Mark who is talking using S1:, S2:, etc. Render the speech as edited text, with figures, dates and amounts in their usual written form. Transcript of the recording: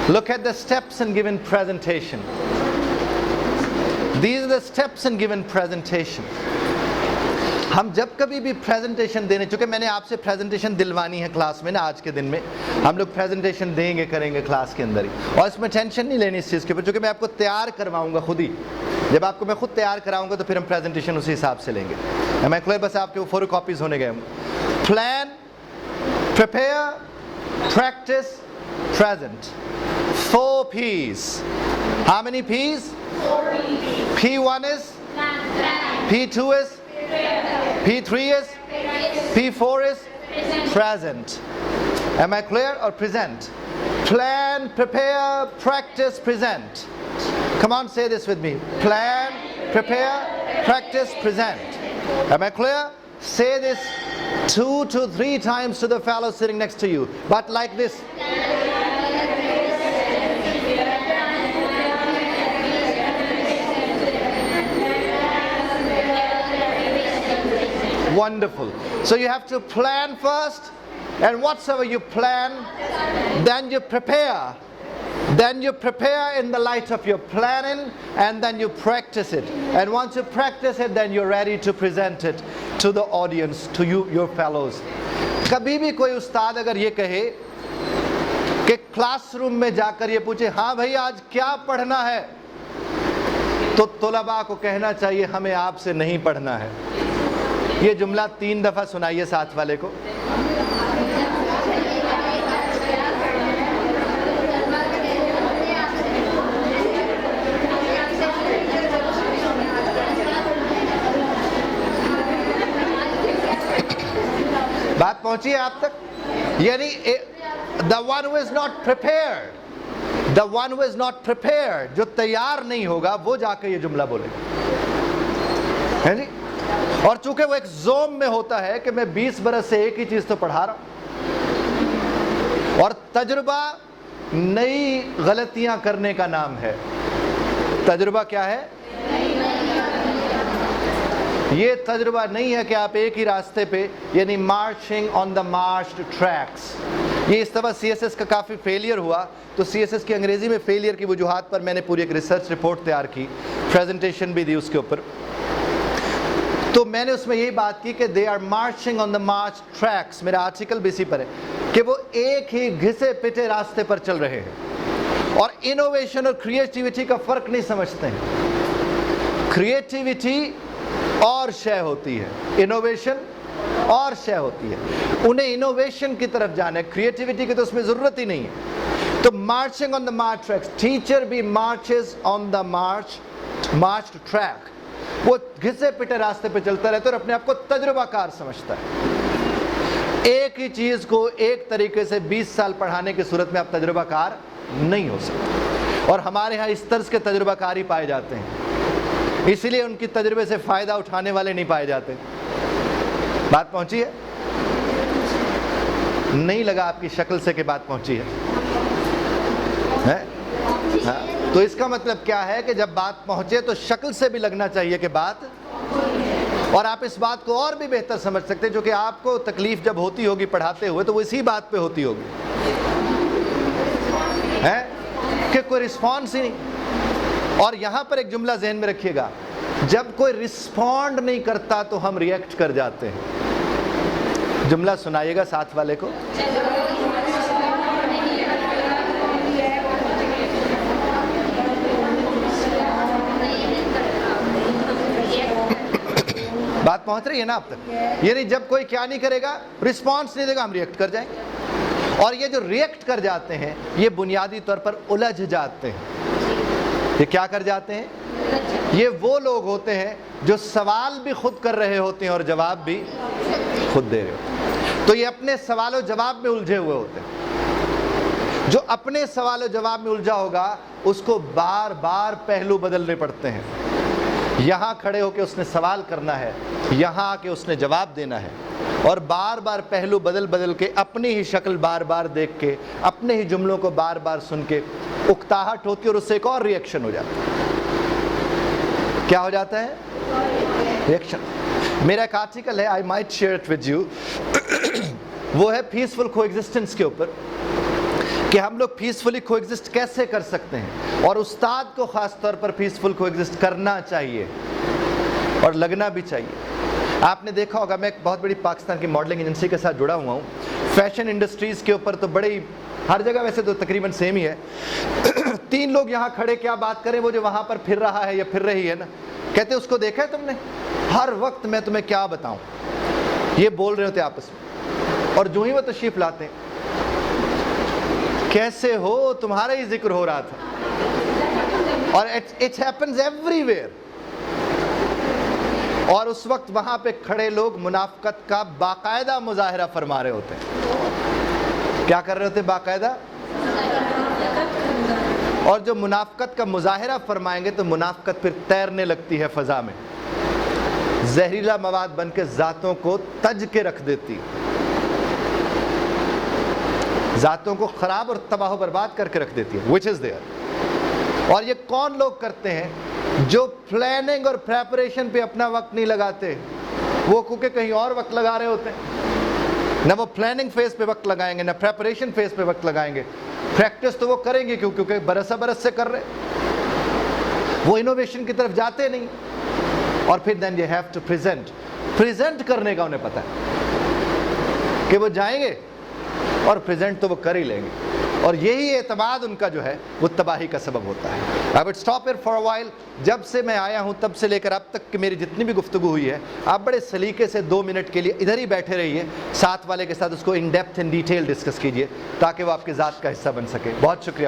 S1: Look at the steps in given presentation. These are the steps in given presentation. हम जब कभी भी presentation देने, चूँकि मैंने आपसे प्रेजेंटेशन दिलवानी है क्लास में ना, आज के दिन में हम लोग प्रेजेंटेशन देंगे, करेंगे क्लास के अंदर ही, और इसमें टेंशन नहीं लेनी इस चीज़ के ऊपर, चूँकि मैं आपको तैयार करवाऊंगा खुद ही। जब आपको मैं खुद तैयार कराऊंगा तो फिर हम प्रेजेंटेशन उसी हिसाब से लेंगे। मैं क्लियर, बस आपके वो 4 कॉपीज होने गए। Plan, prepare, practice, present. 4 P's. How many P's?
S2: 4 P's.
S1: P1 is? P2 is? P3 is? P4 is? Present. Am I clear? Or present? Plan, prepare, practice, present. Come on, say this with me. Plan, prepare, practice, present. Am I clear? Say this 2 to 3 times to the fellow sitting next to you, but like this. Wonderful. So you have to plan first, and whatsoever you plan, then you prepare. Then you prepare in the light of your planning, and then you practice it. And once you practice it, then you're ready to present it to the audience, to you, your fellows. कभी भी कोई उस्ताद अगर ये कहे कि classroom में जाकर ये पूछे, हाँ भाई आज क्या पढ़ना है, तो तुलबा को कहना चाहिए हमें आपसे नहीं पढ़ना है। ये जुमला 3 दफ़ा सुनाइए साथ वाले को। बात पहुंची है आप तक? यानी the one who is not prepared, the one who is not prepared, जो तैयार नहीं होगा वो जाकर ये जुमला बोलेगा, है जी। और चूंकि वो एक जोम में होता है कि मैं 20 बरस से एक ही चीज तो पढ़ा रहा हूं, और तजुर्बा नई गलतियां करने का नाम है। तजुर्बा क्या है? ये तजुर्बा नहीं है कि आप एक ही रास्ते पे, यानी marching on the marched tracks. ये इस दफ़ा CSS का काफ़ी फेलियर हुआ, तो CSS की अंग्रेज़ी में फेलियर की वजूहात पर मैंने पूरी एक रिसर्च रिपोर्ट तैयार की, प्रेजेंटेशन भी दी उसके ऊपर। तो मैंने उसमें यही बात की कि they are marching on the march tracks, मेरा आर्टिकल भी इसी पर है, कि वो एक ही घिसे पिटे रास्ते पर चल रहे हैं और इनोवेशन और क्रिएटिविटी का फ़र्क नहीं समझते हैं। क्रिएटिविटी और शय होती है, इनोवेशन और शय होती है। उन्हें इनोवेशन की तरफ जाना है, क्रिएटिविटी की तो उसमें ज़रूरत ही नहीं है। तो marching on the march tracks, teacher भी marches on the march track, वो घिसे पिटे रास्ते पे चलता रहता है और अपने आप को तजुर्बाकार समझता है। एक ही चीज़ को एक तरीके से 20 साल पढ़ाने की सूरत में आप तजुर्बाकार नहीं हो सकते, और हमारे यहाँ इस तर्ज के तजुर्बाकार ही पाए जाते हैं, इसीलिए उनकी तजुर्बे से फ़ायदा उठाने वाले नहीं पाए जाते। बात पहुंची है? नहीं लगा आपकी शक्ल से कि बात पहुंची है? हाँ। तो इसका मतलब क्या है कि जब बात पहुंचे तो शक्ल से भी लगना चाहिए कि बात, और आप इस बात को और भी बेहतर समझ सकते हैं, जो कि आपको तकलीफ जब होती होगी पढ़ाते हुए तो वो इसी बात पे होती होगी, है कि कोई रिस्पॉन्स ही नहीं। और यहाँ पर एक जुमला जहन में रखिएगा, जब कोई रिस्पॉन्ड नहीं करता तो हम रिएक्ट कर जाते हैं। जुमला सुनाइएगा साथ वाले को। बात पहुंच रही है ना आप तक? यानी जब कोई क्या नहीं करेगा, रिस्पॉन्स नहीं देगा, हम रिएक्ट कर जाएंगे। और ये जो रिएक्ट कर जाते हैं ये बुनियादी तौर पर उलझ जाते हैं। ये क्या कर जाते हैं? ये वो लोग होते हैं जो सवाल भी खुद कर रहे होते हैं और जवाब भी खुद दे रहे होते हैं। तो ये अपने सवाल और जवाब में उलझे हुए होते हैं। जो अपने सवाल और जवाब में उलझा होगा उसको बार बार पहलू बदलने पड़ते हैं। यहाँ खड़े होकर उसने सवाल करना है, यहाँ आके उसने जवाब देना है, और बार बार पहलू बदल बदल के अपनी ही शक्ल बार बार देख के, अपने ही जुमलों को बार बार सुन के उकताहट होती है और उससे एक और रिएक्शन हो जाता है। क्या हो जाता है? रिएक्शन। मेरा एक आर्टिकल है, I might share it with you, वो है पीसफुल कोएग्जिस्टेंस के ऊपर। कि हम लोग पीसफुली कोएग्जिस्ट कैसे कर सकते हैं, और उस्ताद को ख़ास तौर पर पीसफुल कोएग्जिस्ट करना चाहिए और लगना भी चाहिए। आपने देखा होगा, मैं एक बहुत बड़ी पाकिस्तान की मॉडलिंग एजेंसी के साथ जुड़ा हुआ हूँ। फैशन इंडस्ट्रीज़ के ऊपर तो बड़े ही, हर जगह वैसे तो तकरीबन सेम ही है। 3 लोग यहाँ खड़े क्या बात करें, वो जो वहाँ पर फिर रहा है या फिर रही है ना, कहते उसको देखा है तुमने, हर वक्त मैं तुम्हें क्या बताऊँ, ये बोल रहे होते आपस में। और जो ही वो तशरीफ़ लाते हैं, कैसे हो, तुम्हारा ही जिक्र हो रहा था। और इट हैपन्स एवरीवेयर। और उस वक्त वहां पे खड़े लोग मुनाफकत का बाकायदा मुजाहिरा फरमा रहे होते हैं। क्या कर रहे होते? बाकायदा। और जो मुनाफकत का मुजाहिरा फरमाएंगे तो मुनाफकत फिर तैरने लगती है फ़ज़ा में, जहरीला मवाद बन के ज़ातों को तज के रख देती, ज़ातों को ख़राब और तबाह बर्बाद करके रख देती है, विच इज़ देयर। और ये कौन लोग करते हैं? जो प्लानिंग और प्रेपरेशन पे अपना वक्त नहीं लगाते, वो क्योंकि कहीं और वक्त लगा रहे होते हैं। ना वो प्लानिंग फेज पे वक्त लगाएंगे, ना प्रेपरेशन फेज पे वक्त लगाएंगे। प्रैक्टिस तो वो करेंगे क्योंकि बरसा बरस से कर रहे, वो इनोवेशन की तरफ जाते नहीं। और फिर then you have to present करने का उन्हें पता है कि वो जाएंगे और प्रेजेंट तो वो कर ही लेंगे। और यही एतमाद उनका जो है वो तबाही का सबब होता है। I would stop here for a while. जब से मैं आया हूँ तब से लेकर अब तक की मेरी जितनी भी गुफ्तगू हुई है, आप बड़े सलीके से 2 मिनट के लिए इधर ही बैठे रहिए, साथ वाले के साथ उसको in depth in detail discuss कीजिए ताकि वो आपकी ज़ात का हिस्सा बन सके। बहुत शुक्रिया।